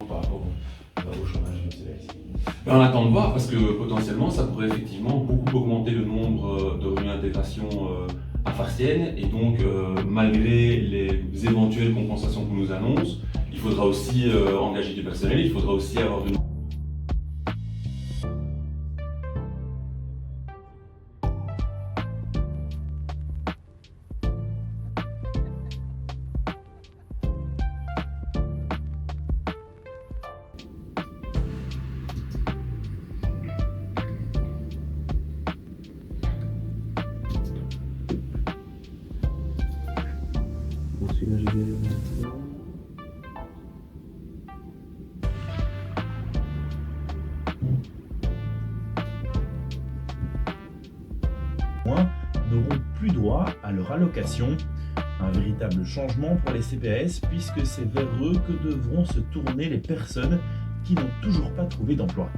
Par rapport au chômage du CPS. On attend de voir parce que potentiellement ça pourrait effectivement beaucoup augmenter le nombre de réintégration à Farciennes et donc malgré les éventuelles compensations qu'on nous annonce, il faudra aussi engager du personnel, il faudra aussi avoir de Celui-là, j'ai bien. N'auront plus droit à leur allocation. Un véritable changement pour les CPAS puisque c'est vers eux que devront se tourner les personnes qui n'ont toujours pas trouvé d'emploi.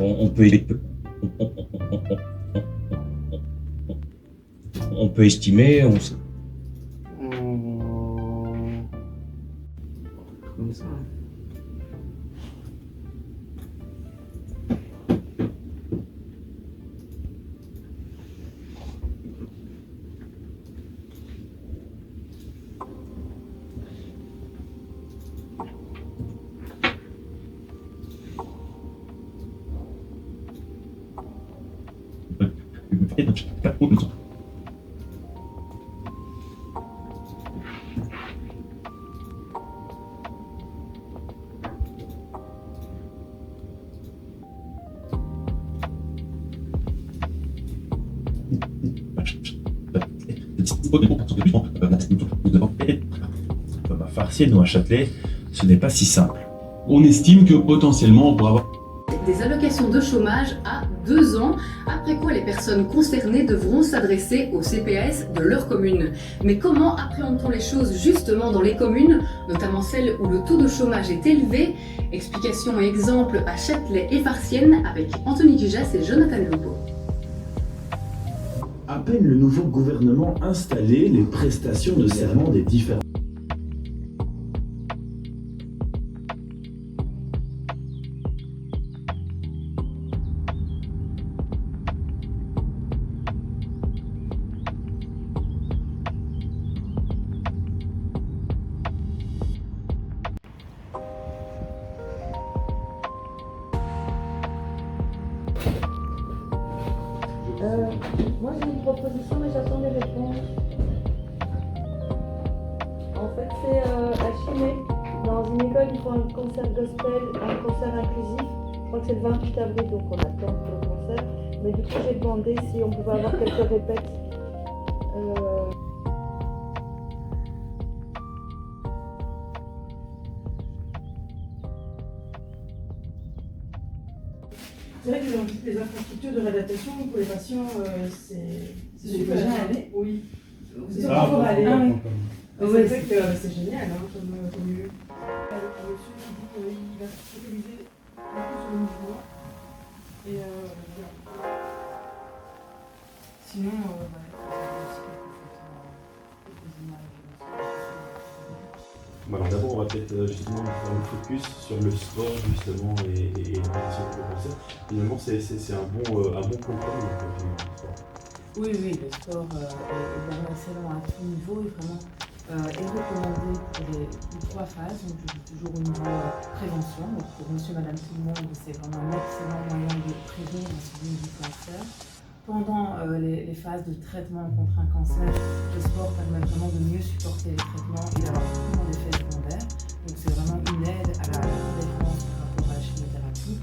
On peut estimer, comme ça. Comme à Farciennes ou à Châtelet, ce n'est pas si simple. On estime que potentiellement on pourra avoir des allocations de chômage à 2 ans, après quoi les personnes concernées devront s'adresser au CPAS de leur commune. Mais comment appréhende-t-on les choses justement dans les communes, notamment celles où le taux de chômage est élevé? Explications et exemples à Châtelet et Farciennes avec Anthony Cujas et Jonathan Lobo. À peine le nouveau gouvernement installé, les prestations de serment des différents Moi j'ai une proposition mais j'attends les réponses. En fait c'est à Chimay, dans une école ils font un concert gospel, un concert inclusif. Je crois que c'est le 28 avril donc on attend pour le concert. Mais du coup j'ai demandé si on pouvait avoir quelques répètes. C'est vrai que les infrastructures de réadaptation pour les patients, c'est super. Déjà allé. Oui. C'est Ah, pour aller. ah, oui. C'est Ouais, vrai que c'est génial comme lieu. Un monsieur qui dit qu'il va se focaliser un peu sur le mouvement. Et voilà. Sinon, Alors d'abord, on va peut-être justement faire le focus sur le sport justement et l'orientation pour le cancer. Finalement, c'est un bon compromis le sport. Oui, le sport est vraiment excellent à tout niveau et vraiment est recommandé pour les 3 phases. Donc je dis toujours au niveau prévention, donc pour monsieur, madame, tout le monde, c'est vraiment un excellent moyen de prévenir la survenue du cancer. Pendant les phases de traitement contre un cancer, le sport permet vraiment de mieux supporter les traitements et d'avoir beaucoup moins d'effets secondaires. Donc c'est vraiment une aide à la défense par rapport à la chimiothérapie.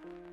Merci.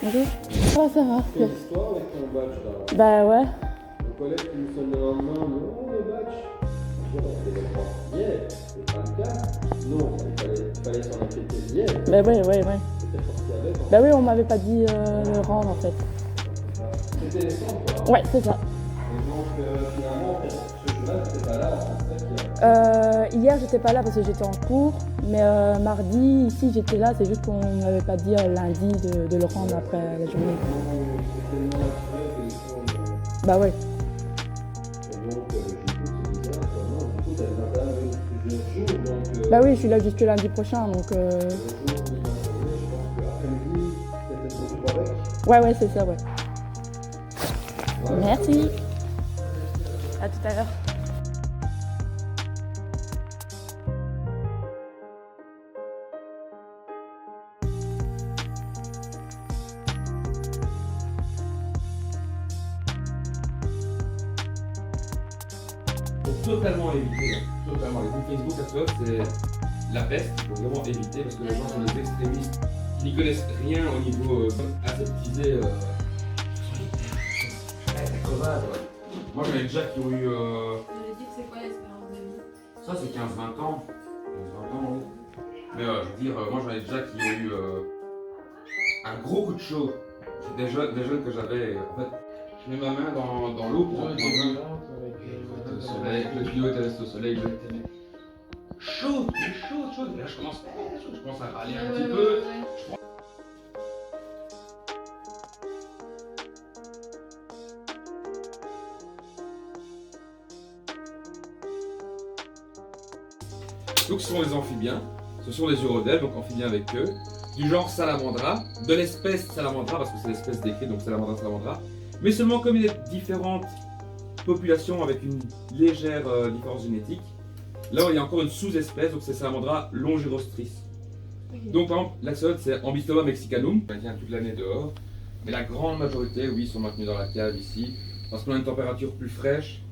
Bonjour. Ça va. Quelle histoire avec ton badge là? Bah ouais. Le collègue qui nous sonne le lendemain, oh le badge. Je dis, on devait le voir hier, c'est pas le cas. Non, il fallait s'en inquiéter hier. Bah ouais. C'était sorti avec. Bah oui, on m'avait pas dit le rendre en fait. C'était les centres, quoi. Ouais, c'est ça. Et donc finalement, ce jour-là, t'étais pas là. Hier, j'étais pas là parce que j'étais en cours, mais mardi, ici, j'étais là. C'est juste qu'on m'avait pas dit lundi de le rendre après la journée. Bah ouais. Bah oui, je suis là jusque lundi prochain, donc. Ouais, c'est ça, ouais. Merci. À tout à l'heure. Totalement éviter, totalement. Les groupes Facebook, ça c'est la peste, il faut vraiment éviter parce que les gens sont des extrémistes qui n'y connaissent rien au niveau aseptisé. Moi j'en ai déjà qui ont eu. C'est quoi l'espérance de vie? Ça c'est 15-20 ans. 15-20 ans, oui. Mais je veux dire, moi j'en ai déjà qui ont eu un gros coup de chaud. C'est des jeunes que j'avais. En fait, je mets ma main dans l'eau pour prendre le soleil, le tuyau était resté au soleil, il était chaud. Et là je commence à râler un petit peu. Donc ce sont les amphibiens, ce sont les urodèles, donc amphibiens avec eux, du genre Salamandra, de l'espèce Salamandra, parce que c'est l'espèce décrite, donc Salamandra, mais seulement comme il y a différentes populations avec une légère différence génétique, là il y a encore une sous-espèce, donc c'est Salamandra longirostris. Donc par exemple, l'axolotl c'est Ambystoma mexicanum, il vient toute l'année dehors, mais la grande majorité, oui, sont maintenus dans la cave ici, parce qu'on a une température plus fraîche,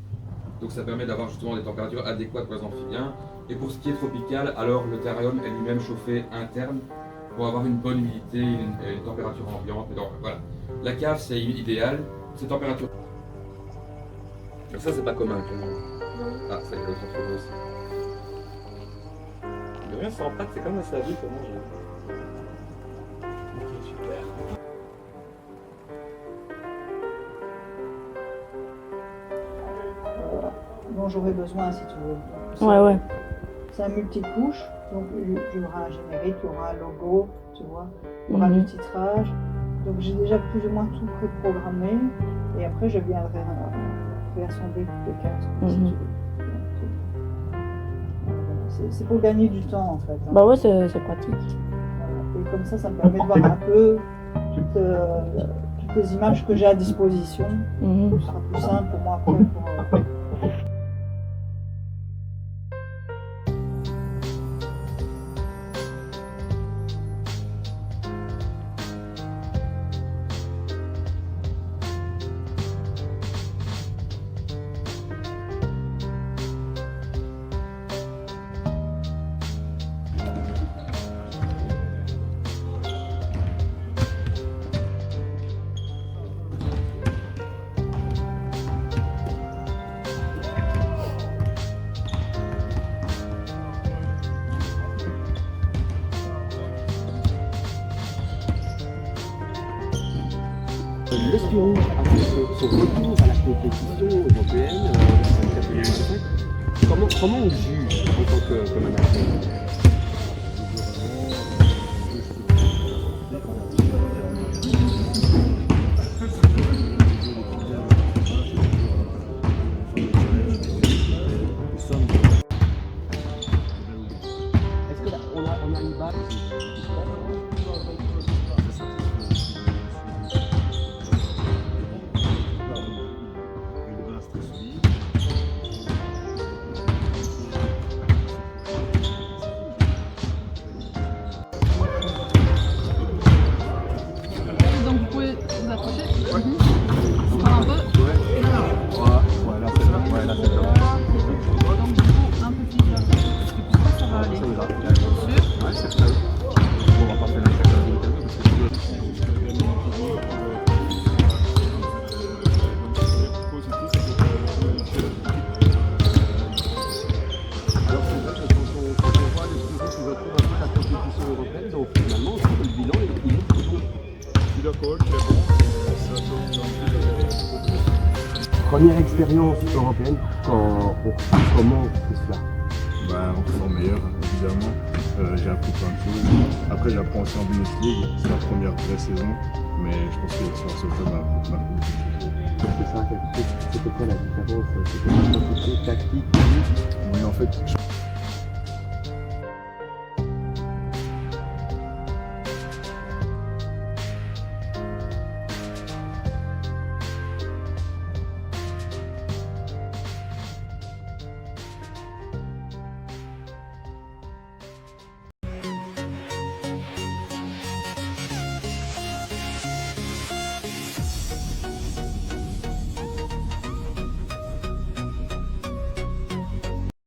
donc ça permet d'avoir justement des températures adéquates pour les amphibiens. Et pour ce qui est tropical, alors le terrarium est lui-même chauffé interne pour avoir une bonne humidité, une température ambiante. Donc voilà, la cave c'est idéal, c'est température. Donc ça c'est pas commun tout le monde. Ah, ça y est, l'autre photo aussi. De rien sans pâte, c'est comme ça vie pour manger. Ok, super. Dont j'aurais besoin si tu veux. Ouais. C'est un multicouche, donc il y aura un générique, il y aura un logo, tu vois, il y aura du titrage. Donc j'ai déjà plus ou moins tout préprogrammé et après je viendrai réassembler toutes les cases si tu veux. C'est pour gagner du temps en fait. Hein. Bah ouais, c'est pratique. Voilà. Et comme ça me permet de voir un peu toutes les images que j'ai à disposition. Ce sera plus simple pour moi après pour L'espion a fait son retour à la compétition européenne comment on juge en tant qu'amateur? Est-ce qu'on a une balle? première expérience européenne, comment on fait cela? En faisant meilleur, évidemment. J'ai appris plein de choses. Après, j'apprends aussi en Bundesliga. C'est ma première vraie saison. Mais je pense que l'expérience au club m'a appris beaucoup de choses. C'est ça, c'était quoi la différence? C'était tactique? Oui, en fait,